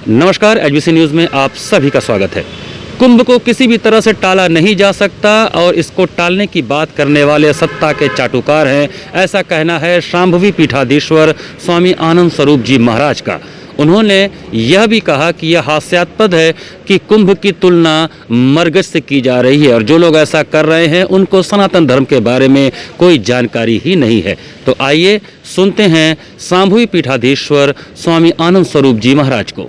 नमस्कार, HBC news में आप सभी का स्वागत है। कुंभ को किसी भी तरह से टाला नहीं जा सकता और इसको टालने की बात करने वाले सत्ता के चाटुकार हैं, ऐसा कहना है शांभवी पीठाधीश्वर स्वामी आनंद स्वरूप जी महाराज का। उन्होंने यह भी कहा कि यह हास्यास्पद है कि कुंभ की तुलना मरगज से की जा रही है और जो लोग ऐसा कर रहे हैं उनको सनातन धर्म के बारे में कोई जानकारी ही नहीं है। तो आइए सुनते हैं शांभवी पीठाधीश्वर स्वामी आनंद स्वरूप जी महाराज को।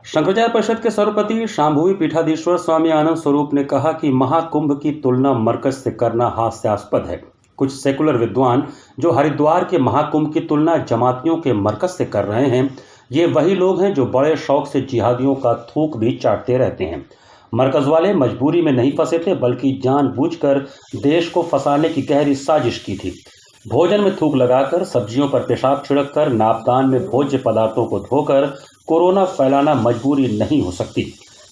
शंकराचार्य परिषद के सर्वपति शांभवी पीठाधीश्वर स्वामी आनंद स्वरूप ने कहा कि महाकुंभ की तुलना मरकज से करना हास्यास्पद है। कुछ सेकुलर विद्वान जो हरिद्वार के महाकुंभ की तुलना जमातियों के मरकज से कर रहे हैं, ये वही लोग हैं जो बड़े शौक से जिहादियों का थूक भी चाटते रहते हैं। मरकज वाले मजबूरी में नहीं फंसे थे, बल्कि जानबूझकर देश को फंसाने की गहरी साजिश की थी। भोजन में थूक लगाकर, सब्जियों पर पेशाब छिड़ककर, नापदान में भोज्य पदार्थों को धोकर कोरोना फैलाना मजबूरी नहीं हो सकती।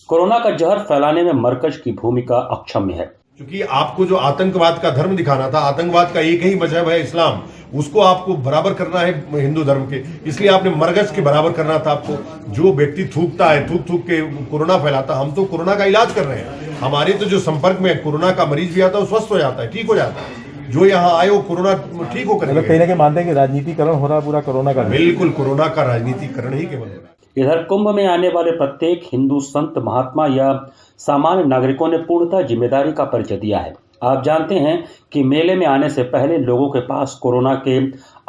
कोरोना का जहर फैलाने में मरकज की भूमिका अक्षम्य है। क्योंकि आपको जो आतंकवाद का धर्म दिखाना था, आतंकवाद का एक ही मजहब है इस्लाम, उसको आपको बराबर करना है हिंदू धर्म के, इसलिए आपने मरगज के बराबर करना था आपको। जो व्यक्ति थूकता है, थूक थूक के कोरोना फैलाता, हम तो कोरोना का इलाज कर रहे हैं। हमारे तो जो संपर्क में कोरोना का मरीज भी आता है वो स्वस्थ हो जाता है, ठीक हो जाता है। जो यहाँ आए वो कोरोना ठीक होकर कहीं ना कहीं मानते हैं कि राजनीतिकरण हो रहा है पूरा कोरोना का। बिल्कुल, कोरोना का राजनीतिकरण ही केवल हो रहा है। इधर कुंभ में आने वाले प्रत्येक हिंदू संत, महात्मा या सामान्य नागरिकों ने पूर्णतः जिम्मेदारी का परिचय दिया है। आप जानते हैं कि मेले में आने से पहले लोगों के पास कोरोना के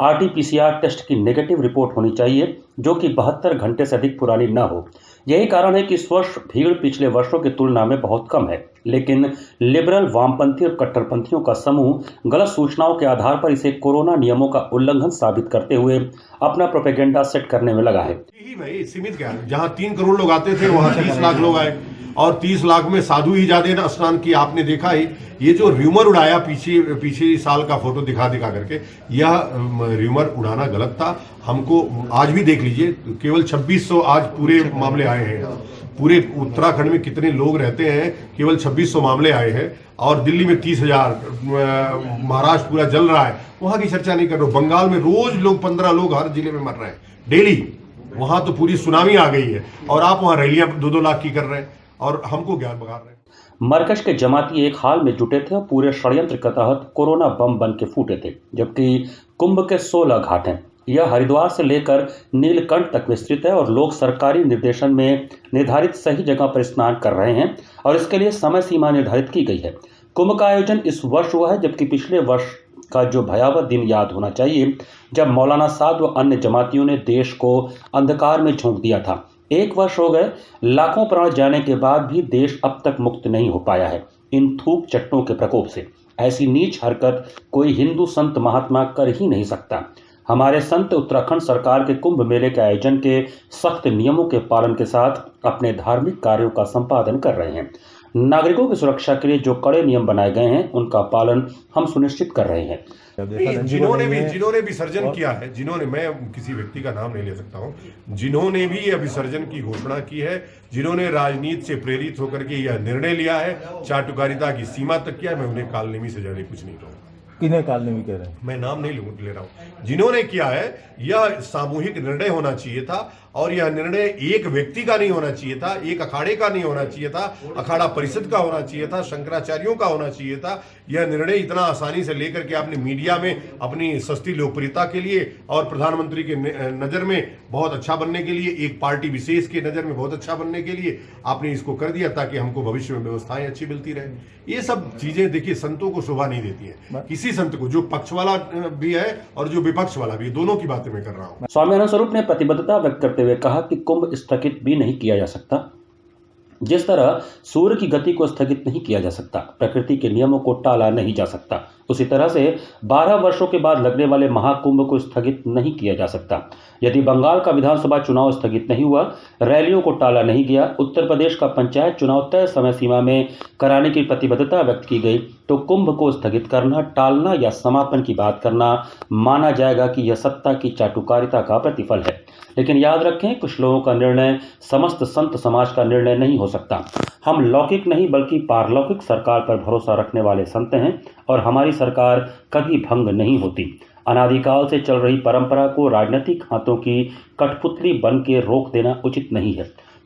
RT-PCR टेस्ट की नेगेटिव रिपोर्ट होनी चाहिए, जो कि 72 घंटे से अधिक पुरानी न हो। यही कारण है कि इस वर्ष भीड़ पिछले वर्षों की तुलना में बहुत कम है, लेकिन लिबरल, वामपंथी और कट्टरपंथियों का समूह गलत सूचनाओं के आधार पर इसे कोरोना नियमों का उल्लंघन साबित करते हुए अपना प्रोपेगेंडा सेट करने में लगा है। ही भाई सीमित ज्ञान, जहां 3 करोड़ लोग आते थे वहां 30 लाख लोग आए और 30 लाख में साधु ही ज्यादा स्नान किया। आपने देखा ही, ये जो र्यूमर उड़ाया पीछे साल का फोटो दिखा करके, यह र्यूमर उड़ाना गलत था। हमको आज भी देख लीजिए, केवल 2600 आज पूरे मामले आए हैं। पूरे उत्तराखंड में कितने लोग रहते हैं, केवल 2600 मामले आए हैं और दिल्ली में 30,000, महाराष्ट्र पूरा जल रहा है, वहां की चर्चा नहीं कर रहे। बंगाल में रोज लोग 15 लोग हर जिले में मर रहे हैं डेली, वहां तो पूरी सुनामी आ गई है और आप वहां रैलियां 2-2 लाख की कर रहे हैं और हमको ज्ञान बगा रहे हैं। मरकज के जमाती एक हाल में जुटे थे और पूरे षड्यंत्र के तहत कोरोना बम बन के फूटे थे। जबकि कुंभ के 16 घाट हैं। यह हरिद्वार से लेकर नीलकंठ तक विस्तृत है और लोग सरकारी निर्देशन में निर्धारित सही जगह पर स्नान कर रहे हैं और इसके लिए समय सीमा निर्धारित की गई है। कुंभ का आयोजन इस वर्ष हुआ है, जबकि पिछले वर्ष का जो भयावह दिन याद होना चाहिए जब मौलाना साद व अन्य जमातियों ने देश को अंधकार में झोंक दिया था। 1 वर्ष हो गए, लाखों प्राण जाने के बाद भी देश अब तक मुक्त नहीं हो पाया है इन थूक चट्टों के प्रकोप से। ऐसी नीच हरकत कोई हिंदू संत महात्मा कर ही नहीं सकता। हमारे संत उत्तराखंड सरकार के कुंभ मेले के आयोजन के सख्त नियमों के पालन के साथ अपने धार्मिक कार्यों का संपादन कर रहे हैं। नागरिकों की सुरक्षा के लिए जो कड़े नियम बनाए गए हैं उनका पालन हम सुनिश्चित कर रहे हैं। जिन्होंने विसर्जन किया है, मैं किसी व्यक्ति का नाम नहीं ले सकता हूं, जिन्होंने भी यह विसर्जन की घोषणा की है, जिन्होंने राजनीति से प्रेरित होकर के यह निर्णय लिया है, चाटुकारिता की सीमा तक किया है, मैं उन्हें कालनेमी से ज्यादा कुछ नहीं कहूँगा। किन्हें कालनेमी कह रहे हैं? मैं नाम नहीं ले रहा हूं। जिन्होंने किया है, यह सामूहिक निर्णय होना चाहिए था और यह निर्णय एक व्यक्ति का नहीं होना चाहिए था, एक अखाड़े का नहीं होना चाहिए था, अखाड़ा परिषद का होना चाहिए था, शंकराचार्यों का होना चाहिए था। यह निर्णय इतना आसानी से लेकर के आपने मीडिया में अपनी सस्ती लोकप्रियता के लिए और प्रधानमंत्री के नजर में बहुत अच्छा बनने के लिए, एक पार्टी विशेष के नजर में बहुत अच्छा बनने के लिए आपने इसको कर दिया ताकि हमको भविष्य में व्यवस्थाएं अच्छी मिलती रहे। ये सब चीजें देखिए संतों को शोभा नहीं देती है। किसी संत को, जो पक्ष वाला भी है और जो विपक्ष वाला भी, दोनों की बातें मैं कर रहा हूं। स्वामी आनंद स्वरूप ने प्रतिबद्धता व्यक्त करते हुए कहा कि कुंभ स्थगित भी नहीं किया जा सकता। जिस तरह सूर्य की गति को स्थगित नहीं किया जा सकता, प्रकृति के नियमों को टाला नहीं जा सकता, उसी तरह से 12 वर्षों के बाद लगने वाले महाकुंभ को स्थगित नहीं किया जा सकता। यदि बंगाल का विधानसभा चुनाव स्थगित नहीं हुआ, रैलियों को टाला नहीं गया, उत्तर प्रदेश का पंचायत चुनाव तय समय सीमा में कराने की प्रतिबद्धता व्यक्त की गई, तो कुंभ को स्थगित करना, टालना या समापन की बात करना माना जाएगा कि यह सत्ता की चाटुकारिता का प्रतिफल है। लेकिन याद रखें, कुछ लोगों का निर्णय समस्त संत समाज का निर्णय नहीं हो सकता। हम लौकिक नहीं बल्कि पारलौकिक सरकार पर भरोसा रखने वाले संत हैं और हमारी सरकार कभी भंग नहीं होती। अनादिकाल से चल रही परंपरा को राजनीतिक हाथों की कठपुतली बन के रोक देना उचित नहीं है।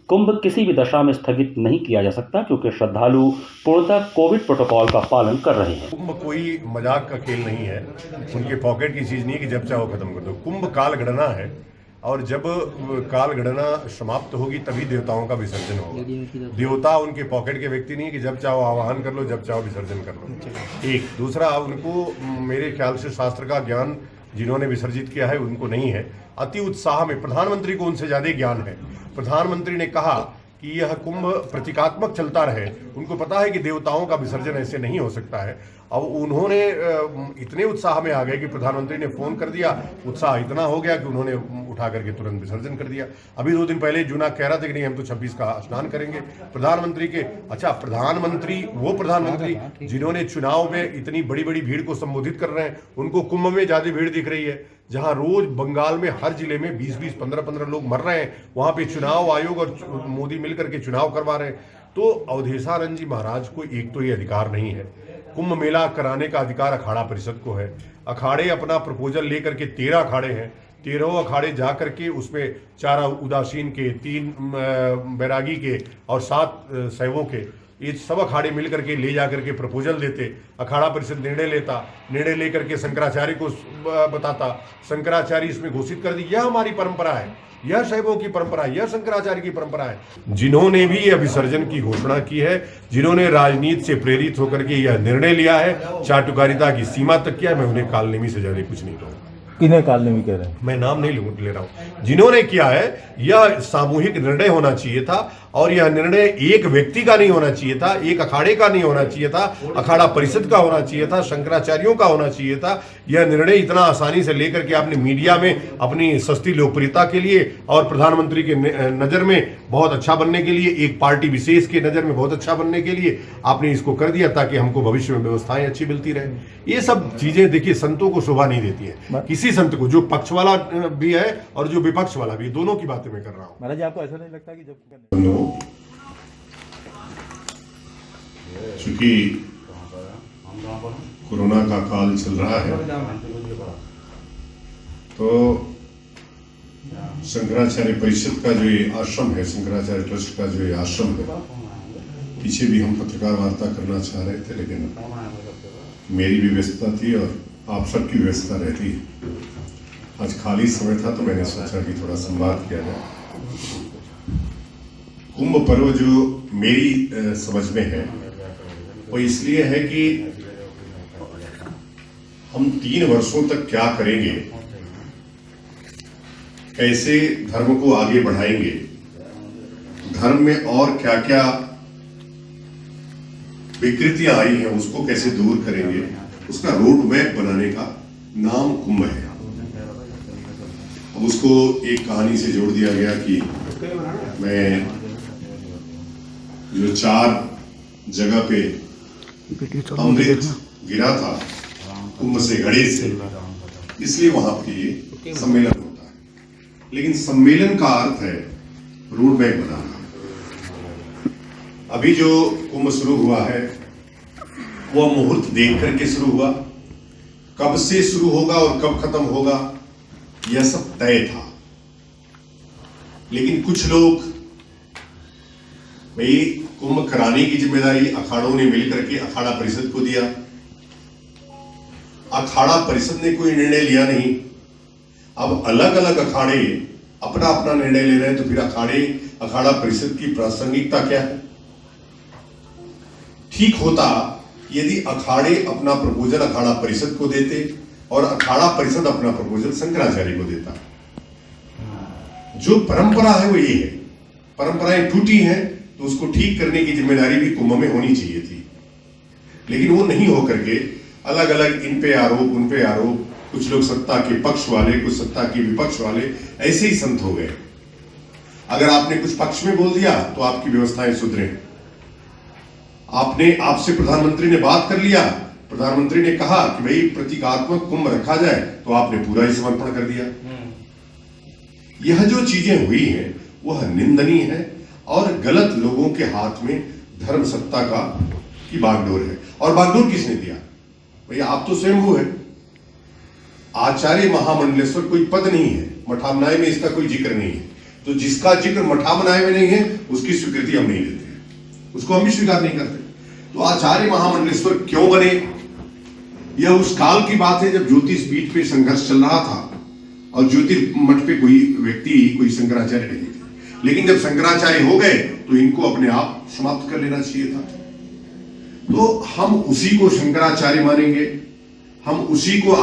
कुंभ किसी भी दशा में स्थगित नहीं किया जा सकता क्योंकि श्रद्धालु पूर्णतः कोविड प्रोटोकॉल का पालन कर रहे हैं। कुंभ कोई मजाक का खेल नहीं है, उनके पॉकेट की चीज नहीं है कि जब चाहो खत्म कर दो। कुंभ काल गणना है और जब काल गणना समाप्त होगी तभी देवताओं का विसर्जन होगा। देवता उनके पॉकेट के व्यक्ति नहीं है कि जब चाहो आवाहन कर लो, जब चाहो विसर्जन कर लो। एक दूसरा, उनको मेरे ख्याल से शास्त्र का ज्ञान जिन्होंने विसर्जित किया है उनको नहीं है। अति उत्साह में प्रधानमंत्री को उनसे ज्यादा ज्ञान है। प्रधानमंत्री ने कहा कि यह कुंभ प्रतीकात्मक चलता रहे। उनको पता है कि देवताओं का विसर्जन ऐसे नहीं हो सकता है। अब उन्होंने इतने उत्साह में आ गए कि प्रधानमंत्री ने फोन कर दिया, उत्साह इतना हो गया कि उन्होंने उठा करके तुरंत विसर्जन कर दिया। अभी 2 दिन पहले जुनाक कह रहा था कि नहीं हम तो 26 का स्नान करेंगे। प्रधानमंत्री के प्रधानमंत्री वो प्रधानमंत्री जिन्होंने चुनाव में इतनी बड़ी बड़ी भीड़ को संबोधित कर रहे हैं, उनको कुंभ में ज्यादा भीड़ दिख रही है। जहां रोज बंगाल में हर जिले में 20-20, 15-15 लोग मर रहे हैं, वहां पे चुनाव आयोग और मोदी मिलकर के चुनाव करवा रहे हैं। तो अवधेशानंद जी महाराज को एक तो ये अधिकार नहीं है। कुंभ मेला कराने का अधिकार अखाड़ा परिषद को है। अखाड़े अपना प्रपोजल लेकर के 13 अखाड़े हैं, 13 अखाड़े जा करके उसमें 4 उदासीन के, 3 बैरागी के और 7 शैवों के, ये सब अखाड़े मिल करके ले जा करके प्रपोजल देते। अखाड़ा परिषद निर्णय लेता, निर्णय लेकर के शंकराचार्य को बताता, शंकराचार्य इसमें घोषित कर दी यह हमारी परंपरा है, यह शैवों की परंपरा है, यह शंकराचार्य की परंपरा है। जिन्होंने भी यह विसर्जन की घोषणा की है, जिन्होंने राजनीति से प्रेरित होकर के यह निर्णय लिया है, चाटुकारिता की सीमा तक किया, मैं उन्हें कालनेमी से ज्यादा कुछ नहीं कहूँगा। किन्हें कालनेमी कह रहे हैं? मैं नाम नहीं ले रहा हूं। जिन्होंने किया है यह सामूहिक निर्णय होना चाहिए था और यह निर्णय एक व्यक्ति का नहीं होना चाहिए था, एक अखाड़े का नहीं होना चाहिए था, अखाड़ा परिषद का होना चाहिए था, शंकराचार्यों का होना चाहिए था। यह निर्णय इतना आसानी से लेकर के आपने मीडिया में अपनी सस्ती लोकप्रियता के लिए और प्रधानमंत्री के नजर में बहुत अच्छा बनने के लिए, एक पार्टी विशेष के नजर में बहुत अच्छा बनने के लिए आपने इसको कर दिया ताकि हमको भविष्य में व्यवस्थाएं अच्छी मिलती रहे। ये सब चीजें देखिए संतों को शोभा नहीं देती है, किसी संत को, जो पक्ष वाला भी है और जो विपक्ष वाला भी, दोनों की बातें मैं कर रहा हूं। महाराज जी, आपको ऐसा नहीं लगता कि जब चूंकि कोरोना का काल चल रहा है तो शंकराचार्य परिषद का जो ये आश्रम है, शंकराचार्य ट्रस्ट का जो ये आश्रम है, पीछे भी हम पत्रकार वार्ता करना चाह रहे थे लेकिन मेरी भी व्यस्तता थी और आप सबकी व्यवस्था रहती है। आज खाली समय था तो मैंने सोचा कि थोड़ा संवाद किया जाए। कुंभ पर्व जो मेरी समझ में है वो इसलिए है कि हम 3 वर्षों तक क्या करेंगे, कैसे धर्म को आगे बढ़ाएंगे, धर्म में और क्या क्या विकृतियां आई हैं उसको कैसे दूर करेंगे, उसका रोड मैप बनाने का नाम कुंभ है। अब उसको एक कहानी से जोड़ दिया गया कि मैं जो 4 जगह पे अमृत गिरा था कुंभ से, घड़े से, इसलिए वहां पे ये सम्मेलन होता है। लेकिन सम्मेलन का अर्थ है रोड मैप बनाना। अभी जो कुंभ शुरू हुआ है वह मुहूर्त देख करके शुरू हुआ, कब से शुरू होगा और कब खत्म होगा यह सब तय था। लेकिन कुछ लोग, भाई कुंभ कराने की जिम्मेदारी अखाड़ों ने मिलकर के अखाड़ा परिषद को दिया। अखाड़ा परिषद ने कोई निर्णय लिया नहीं। अब अलग अलग अखाड़े अपना अपना निर्णय ले रहे हैं, तो फिर अखाड़ा परिषद की प्रासंगिकता क्या है? ठीक होता यदि अखाड़े अपना प्रपोजल अखाड़ा परिषद को देते और अखाड़ा परिषद अपना प्रपोजल शंकराचार्य को देता। जो परंपरा है वो ये है, परंपराएं टूटी हैं तो उसको ठीक करने की जिम्मेदारी भी कुंभ में होनी चाहिए थी। लेकिन वो नहीं होकर के अलग अलग इन पे आरोप उन पे आरोप, कुछ लोग सत्ता के पक्ष वाले, कुछ सत्ता के विपक्ष वाले, ऐसे ही संत हो गए। अगर आपने कुछ पक्ष में बोल दिया तो आपकी व्यवस्थाएं सुधरे। आपसे प्रधानमंत्री ने बात कर लिया, प्रधानमंत्री ने कहा कि भाई प्रतीकात्मक कुंभ रखा जाए, तो आपने पूरा ही समर्पण कर दिया। यह जो चीजें हुई हैं वह निंदनीय है और गलत लोगों के हाथ में धर्म सत्ता की बागडोर है। और बागडोर किसने दिया? भैया आप तो स्वयंभू है, आचार्य महामंडलेश्वर कोई पद नहीं है, मठामनाय में इसका कोई जिक्र नहीं है। तो जिसका जिक्र मठामनाय में नहीं है उसकी स्वीकृति हम नहीं देते हैं, उसको हम भी स्वीकार नहीं करते। तो आचार्य महामंडलेश्वर क्यों बने, यह उस काल की बात है जब ज्योतिष पीठ पे संघर्ष चल रहा था और ज्योतिर्मठ पे कोई व्यक्ति, कोई शंकराचार्य नहीं थे। लेकिन जब शंकराचार्य हो गए तो इनको अपने आप समाप्त कर लेना चाहिए था। तो हम उसी को शंकराचार्य मानेंगे, हम उसी को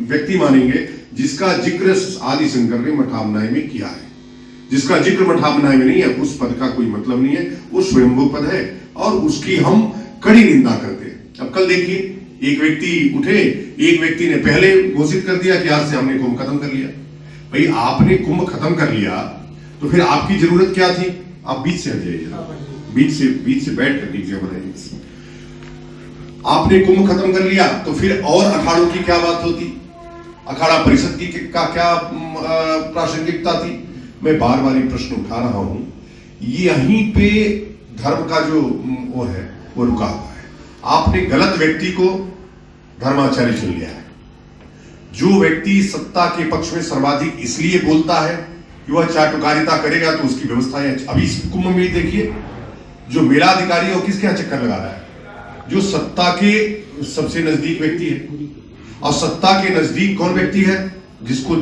व्यक्ति मानेंगे जिसका जिक्र आदि शंकर ने मठामनाय में किया है। जिसका जिक्र मठामनाय में नहीं है उस पद का कोई मतलब नहीं है, वो स्वयंभू पद है और उसकी हम कड़ी निंदा करते हैं। अब कल देखिए, एक व्यक्ति उठे, एक व्यक्ति ने पहले घोषित कर दिया कि आज से हमने कुंभ खत्म कर लिया। भाई आपने कुंभ खत्म कर लिया तो फिर आपकी जरूरत क्या थी? आप बीच से हट जाइए, बीच से बैठ कर लीजिए बनाइए। आपने कुंभ खत्म कर लिया तो फिर और अखाड़ों की क्या बात होती? अखाड़ा परिषद की का क्या प्रासंगिकता थी? मैं बार बार ये प्रश्न उठा रहा हूं, यहीं पे धर्म का जो वो है वो रुका हुआ है। आपने गलत व्यक्ति को धर्माचार्य चुन लिया है। जो व्यक्ति सत्ता के पक्ष में सर्वाधिक इसलिए बोलता है कि वह चाटुकारिता करेगा तो उसकी व्यवस्था है। अभी इस कुंभ में देखिए, जो मेलाधिकारी है वो किसके यहां चक्कर लगा रहा है? जो सत्ता के सबसे नजदीक व्यक्ति है। और सत्ता के नजदीक कौन व्यक्ति है? जिसको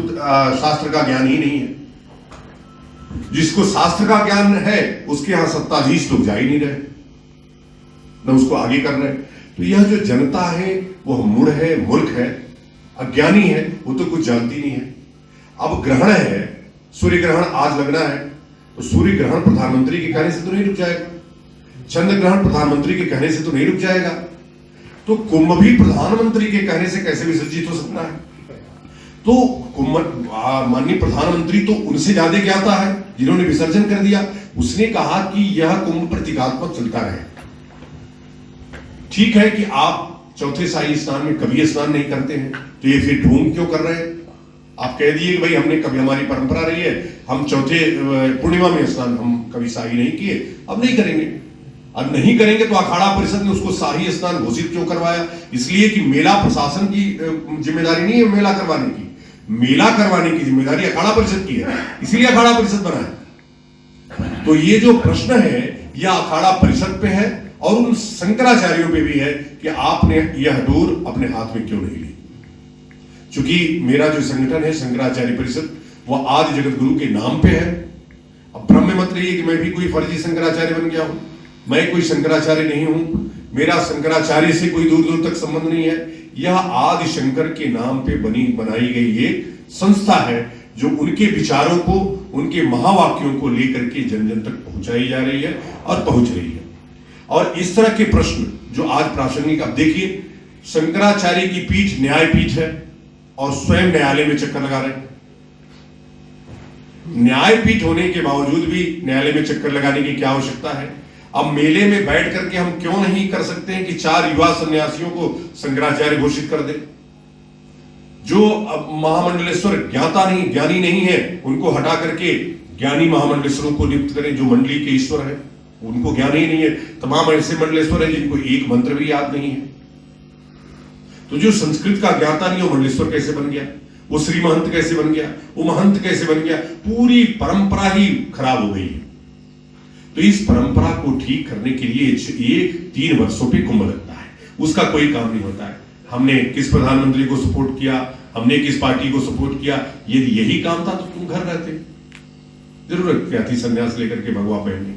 शास्त्र का ज्ञान ही नहीं है। जिसको शास्त्र का ज्ञान है उसके यहां सत्ताधीश लोग जा ही नहीं रहे, न उसको आगे कर रहे। तो यह जो जनता है वह मूढ़ है, मूर्ख है, अज्ञानी है, वो तो कुछ जानती नहीं है। अब ग्रहण है, सूर्य ग्रहण आज लगना है, तो सूर्य ग्रहण प्रधानमंत्री के कहने से तो नहीं रुक जाएगा, चंद्र ग्रहण प्रधानमंत्री के कहने से तो नहीं रुक जाएगा। तो कुंभ भी प्रधानमंत्री के कहने से कैसे विसर्जित हो सकता है? तो माननीय प्रधानमंत्री तो उनसे ज्यादा ज्ञाता है जिन्होंने विसर्जन कर दिया। उसने कहा कि यह कुंभ प्रतीकात्मक चलता रहे। ठीक है कि आप चौथे शाही स्नान में कभी स्नान नहीं करते हैं, तो ये फिर ढूंढ क्यों कर रहे हैं? आप कह दिए कि भाई हमने कभी, हमारी परंपरा रही है, हम चौथे पूर्णिमा में स्नान हम कभी शाही नहीं किए, अब नहीं करेंगे। अब नहीं करेंगे तो अखाड़ा परिषद ने उसको शाही स्नान घोषित क्यों करवाया? इसलिए कि मेला प्रशासन की जिम्मेदारी नहीं है मेला करवाने की, मेला करवाने की जिम्मेदारी अखाड़ा परिषद की है, इसीलिए अखाड़ा परिषद बना है। तो ये जो प्रश्न है यह अखाड़ा परिषद पे है और उन शंकराचार्यों पे भी है कि आपने यह डोर अपने हाथ में क्यों नहीं ली। चूंकि मेरा जो संगठन है शंकराचार्य परिषद, वह आदि जगत गुरु के नाम पे है। अब भ्रम में मत रहिए कि मैं भी कोई फर्जी शंकराचार्य बन गया हूं। मैं कोई शंकराचार्य नहीं हूं, मेरा शंकराचार्य से कोई दूर दूर तक संबंध नहीं है। यह आदि शंकर के नाम पे बनाई गई एक संस्था है जो उनके विचारों को, उनके महावाक्यों को लेकर के जन जन तक पहुंचाई जा रही है और पहुंच रही है। और इस तरह के प्रश्न जो आज प्रासंगिक, अब देखिए शंकराचार्य की पीठ न्यायपीठ है और स्वयं न्यायालय में चक्कर लगा रहे हैं। न्यायपीठ होने के बावजूद भी न्यायालय में चक्कर लगाने की क्या आवश्यकता है? अब मेले में बैठ करके हम क्यों नहीं कर सकते हैं कि 4 युवा सन्यासियों को शंकराचार्य घोषित कर दे? जो अब महामंडलेश्वर ज्ञानी नहीं है उनको हटा करके ज्ञानी महामंडलेश्वरों को नियुक्त करें, जो मंडली के ईश्वर है उनको ज्ञान ही नहीं है। तमाम ऐसे मंडलेश्वर है जिनको एक मंत्र भी याद नहीं है। तो जो संस्कृत का ज्ञाता नहीं, वो मंडलेश्वर कैसे बन गया? वो श्री महंत कैसे बन गया? वो महंत कैसे बन गया? पूरी परंपरा ही खराब हो गई है। तो इस परंपरा को ठीक करने के लिए ये 3 वर्षों पे कुंभ लगता है, उसका कोई काम नहीं होता है। हमने किस प्रधानमंत्री को सपोर्ट किया, हमने किस पार्टी को सपोर्ट किया, यदि यही काम था तो तुम घर रहते, जरूरत क्या थी संन्यास लेकर के भगवा पहनने?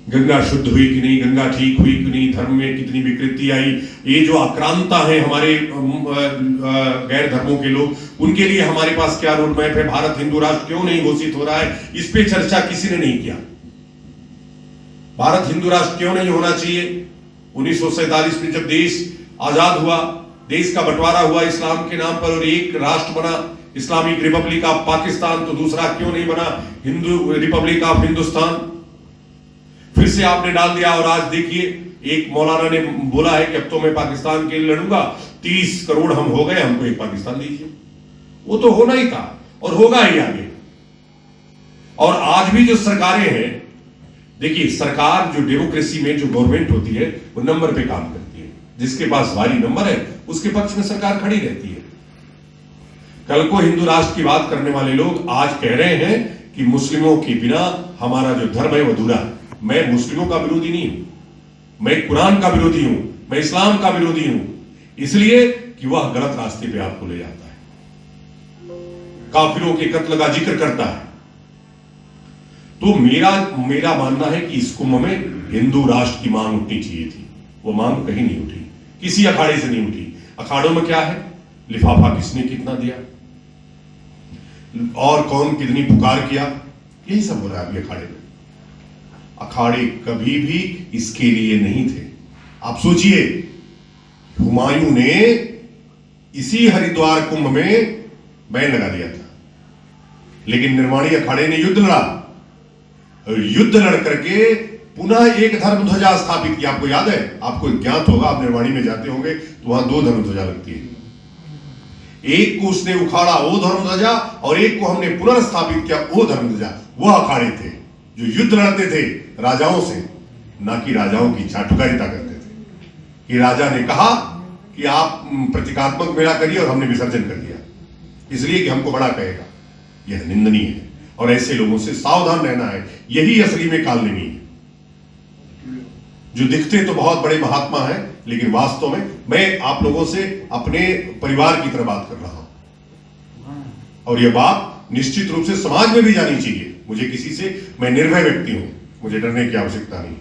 गंगा शुद्ध हुई कि नहीं, गंगा ठीक हुई कि नहीं, धर्म में कितनी विकृति आई, ये जो आक्रांता है हमारे गैर धर्मों के लोग, उनके लिए हमारे पास क्या रोड मैप है? भारत हिंदू राष्ट्र क्यों नहीं घोषित हो रहा है? इस पे चर्चा किसी ने नहीं किया। भारत हिंदू राष्ट्र क्यों नहीं होना चाहिए? 1947 में जब देश आजाद हुआ, देश का बंटवारा हुआ इस्लाम के नाम पर और एक राष्ट्र बना इस्लामिक रिपब्लिक ऑफ पाकिस्तान, तो दूसरा क्यों नहीं बना हिंदू रिपब्लिक ऑफ हिंदुस्तान? फिर से आपने डाल दिया और आज देखिए एक मौलाना ने बोला है कि अब तो मैं पाकिस्तान के लिए लड़ूंगा, 30 करोड़ हम हो गए, हमको एक पाकिस्तान दीजिए। वो तो होना ही था और होगा ही आगे। और आज भी जो सरकारें हैं, देखिए सरकार जो डेमोक्रेसी में जो गवर्नमेंट होती है वो नंबर पे काम करती है। जिसके पास वारी नंबर है उसके पक्ष में सरकार खड़ी रहती है। कल को हिंदू राष्ट्र की बात करने वाले लोग आज कह रहे हैं कि मुस्लिमों के बिना हमारा जो धर्म है वो अधूरा है। मैं मुस्लिमों का विरोधी नहीं हूं, मैं कुरान का विरोधी हूं, मैं इस्लाम का विरोधी हूं, इसलिए कि वह गलत रास्ते पे आपको ले जाता है, काफिरों के कत्ल का जिक्र करता है। तो मेरा मानना है कि इस कुंभ में हिंदू राष्ट्र की मांग उठनी चाहिए थी। वो मांग कहीं नहीं उठी, किसी अखाड़े से नहीं उठी। अखाड़ों में क्या है, लिफाफा किसने कितना दिया और कौन कितनी पुकार किया, यही सब हो रहा है अभी अखाड़े में। अखाड़े कभी भी इसके लिए नहीं थे। आप सोचिए, हुमायूं ने इसी हरिद्वार कुंभ में बैन लगा दिया था, लेकिन निर्माणी अखाड़े ने युद्ध लड़ा, युद्ध लड़ करके पुनः एक धर्म ध्वजा स्थापित किया। आपको याद है, आपको ज्ञात होगा, आप निर्वाणी में जाते होंगे तो वहां 2 धर्म ध्वजा लगती है। एक को उसने उखाड़ा वो धर्म ध्वजा और एक को हमने पुनर्स्थापित किया वो धर्म ध्वजा। वह अखाड़े थे जो युद्ध लड़ते थे राजाओं से, ना कि राजाओं की चाटुकारिता करते थे कि राजा ने कहा कि आप प्रतीकात्मक मेला करिए और हमने विसर्जन कर दिया इसलिए कि हमको बड़ा कहेगा। यह निंदनीय है और ऐसे लोगों से सावधान रहना है। यही असली में कालनेमी है, जो दिखते तो बहुत बड़े महात्मा हैं लेकिन वास्तव में, मैं आप लोगों से अपने परिवार की तरह बात कर रहा हूं और यह बात निश्चित रूप से समाज में भी जानी चाहिए। मुझे किसी से, मैं निर्भय व्यक्ति हूं, मुझे डरने की आवश्यकता नहीं।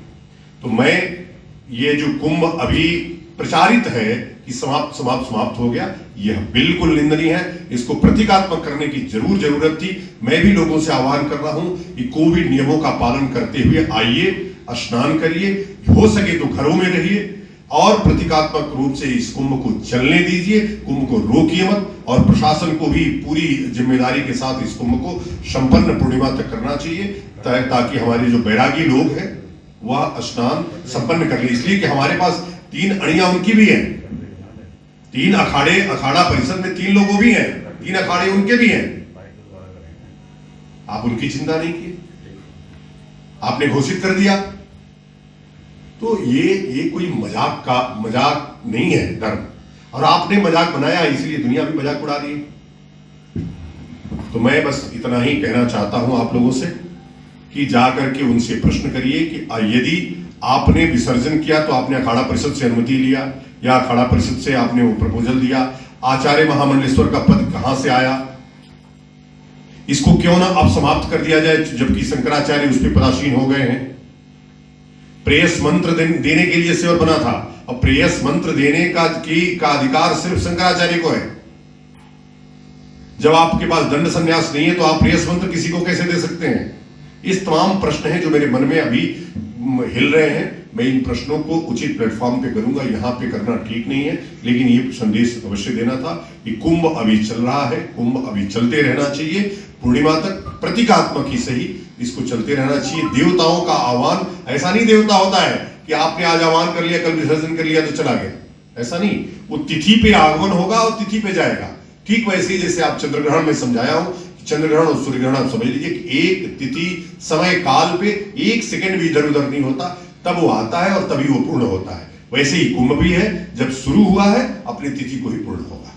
तो मैं ये जो कुंभ अभी प्रचारित है कि समाप्त हो गया, यह बिल्कुल निंदनीय है। इसको प्रतीकात्मक करने की जरूरत थी। मैं भी लोगों से आह्वान कर रहा हूं कि कोविड नियमों का पालन करते हुए आइए, स्नान करिए, हो सके तो घरों में रहिए और प्रतीकात्मक रूप से इस कुंभ को चलने दीजिए, कुंभ को रोकिए मत। और प्रशासन को भी पूरी जिम्मेदारी के साथ इस कुंभ को संपन्न पूर्णिमा तक करना चाहिए ताकि हमारे जो बैरागी लोग हैं वह स्नान संपन्न कर ले। इसलिए कि हमारे पास 3 अड़ियां उनकी भी हैं, 3 अखाड़ा परिषद में 3 लोगों भी हैं, 3 अखाड़े उनके भी हैं। आप उनकी चिंता नहीं की, आपने घोषित कर दिया। तो ये कोई मजाक नहीं है धर्म, और आपने मजाक बनाया इसलिए दुनिया भी मजाक उड़ा रही है। तो मैं बस इतना ही कहना चाहता हूं आप लोगों से कि जाकर के उनसे प्रश्न करिए कि यदि आपने विसर्जन किया तो आपने अखाड़ा परिषद से अनुमति लिया या अखाड़ा परिषद से आपने वो प्रपोजल दिया, आचार्य महामंडलेश्वर का पद कहां से आया, इसको क्यों ना अब समाप्त कर दिया जाए जबकि शंकराचार्य उस पर पदासीन हो गए हैं। प्रेयस मंत्र देने के लिए सेवर बना था और प्रेयस मंत्र देने का अधिकार सिर्फ शंकराचार्य को है। जब आपके पास दंड संन्यास नहीं है तो आप प्रेयस मंत्र किसी को कैसे दे सकते हैं। इस तमाम प्रश्न हैं जो मेरे मन में अभी हिल रहे हैं। मैं इन प्रश्नों को उचित प्लेटफॉर्म पे करूंगा, यहाँ पे करना ठीक नहीं है, लेकिन ये संदेश अवश्य देना था कि कुंभ अभी चल रहा है, कुंभ अभी चलते रहना चाहिए पूर्णिमा तक, प्रतीकात्मक ही सही, इसको चलते रहना चाहिए। देवताओं का आह्वान ऐसा नहीं देवता होता है कि आपने आज आह्वान कर लिया, कल विसर्जन कर लिया तो चला गया, ऐसा नहीं। वो तिथि पे आगमन होगा और तिथि पे जाएगा। ठीक वैसे ही जैसे आप चंद्रग्रहण में समझाया हूं, चंद्रग्रहण और सूर्यग्रहण आप समझ लीजिए कि एक तिथि समय काल पे 1 सेकंड भी इधर उधर नहीं होता, तब वो आता है और तभी वो पूर्ण होता है। वैसे ही कुंभ भी है, जब शुरू हुआ है अपनी तिथि को ही पूर्ण होगा।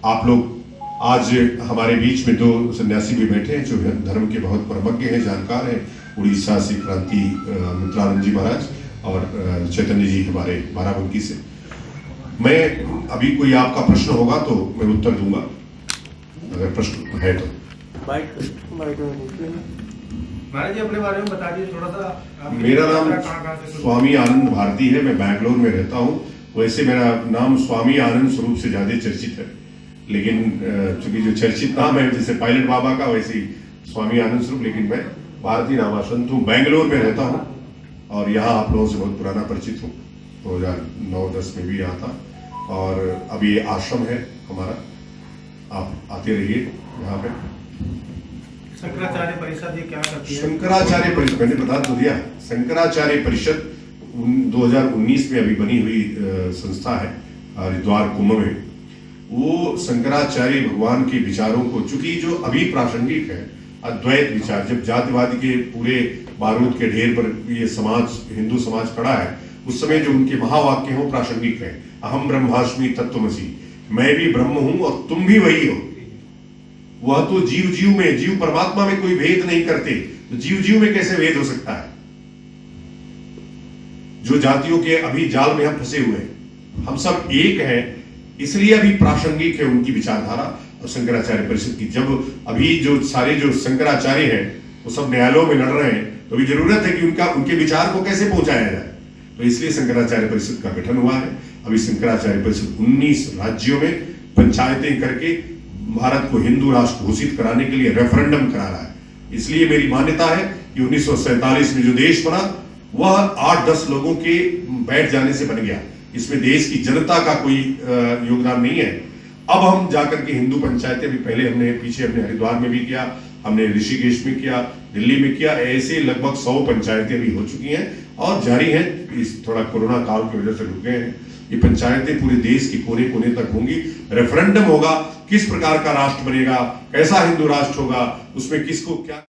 आप लोग आज हमारे बीच में 2 सन्यासी भी बैठे हैं जो धर्म के बहुत प्रमज्ञ हैं, जानकार हैं। उड़ीसा से क्रांति मित्रानंद जी महाराज और चैतन्य जी हमारे बाराबंकी से। मैं अभी कोई आपका प्रश्न होगा तो मैं उत्तर दूंगा, अगर प्रश्न है तो। महाराज जी अपने बारे में बता दीजिए थोड़ा सा। मेरा नाम स्वामी आनंद भारती है, मैं बैंगलोर में रहता हूँ। वैसे मेरा नाम स्वामी आनंद स्वरूप से ज्यादा चर्चित है, लेकिन चूंकि जो चर्चित नाम है जैसे पायलट बाबा का वैसे स्वामी आनंद स्वरूप, लेकिन मैं भारतीय नामांकित हूँ, बैंगलोर में रहता हूँ और यहाँ आप लोगों से बहुत पुराना परिचित हूँ। 2009-10 में भी यहाँ था और अभी ये आश्रम है हमारा, आप आते रहिए यहाँ पे। शंकराचार्य परिषद ये क्या करती है? शंकराचार्य परिषद मैंने बता तो दिया। शंकराचार्य परिषद 2019 में अभी बनी हुई संस्था है हरिद्वार कुंभ में। वो शंकराचार्य भगवान के विचारों को, चूंकि जो अभी प्रासंगिक है अद्वैत विचार, जब जातिवाद के पूरे बारूद के ढेर पर ये समाज, हिंदू समाज खड़ा है उस समय जो उनके महावाक्य हैं वो प्रासंगिक है। अहम ब्रह्मास्मि तत्त्वमसि, मैं भी ब्रह्म हूं और तुम भी वही हो। वह तो जीव जीव में, जीव परमात्मा में कोई भेद नहीं करते, तो जीव जीव में कैसे भेद हो सकता है? जो जातियों के अभी जाल में हम फंसे हुए हैं, हम सब एक हैं, इसलिए अभी प्रासंगिक है उनकी विचारधारा और शंकराचार्य परिषद की। जब अभी जो सारे जो शंकराचार्य हैं वो सब न्यायालयों में लड़ रहे हैं, तो अभी जरूरत है कि उनके विचार को कैसे पहुंचाया जाए। तो इसलिए शंकराचार्य परिषद का गठन हुआ है। अभी शंकराचार्य परिषद 19 राज्यों में पंचायतें करके भारत को हिंदू राष्ट्र घोषित कराने के लिए रेफरेंडम करा रहा है। इसलिए मेरी मान्यता है कि 1947 में जो देश बना वह 8-10 लोगों के बैठ जाने से बन गया। इसमें देश की जनता का कोई योगदान नहीं है। अब हम जाकर के हिंदू पंचायतें भी, पहले हमने पीछे अपने हरिद्वार में भी किया, हमने ऋषिकेश में किया, दिल्ली में किया, ऐसे लगभग 100 पंचायतें भी हो चुकी हैं और जारी हैं। इस थोड़ा कोरोना काल की वजह से रुक गए हैं। ये पंचायतें पूरे देश के कोने कोने तक होंगी। रेफरेंडम होगा, किस प्रकार का राष्ट्र बनेगा, कैसा हिंदू राष्ट्र होगा, उसमें किसको क्या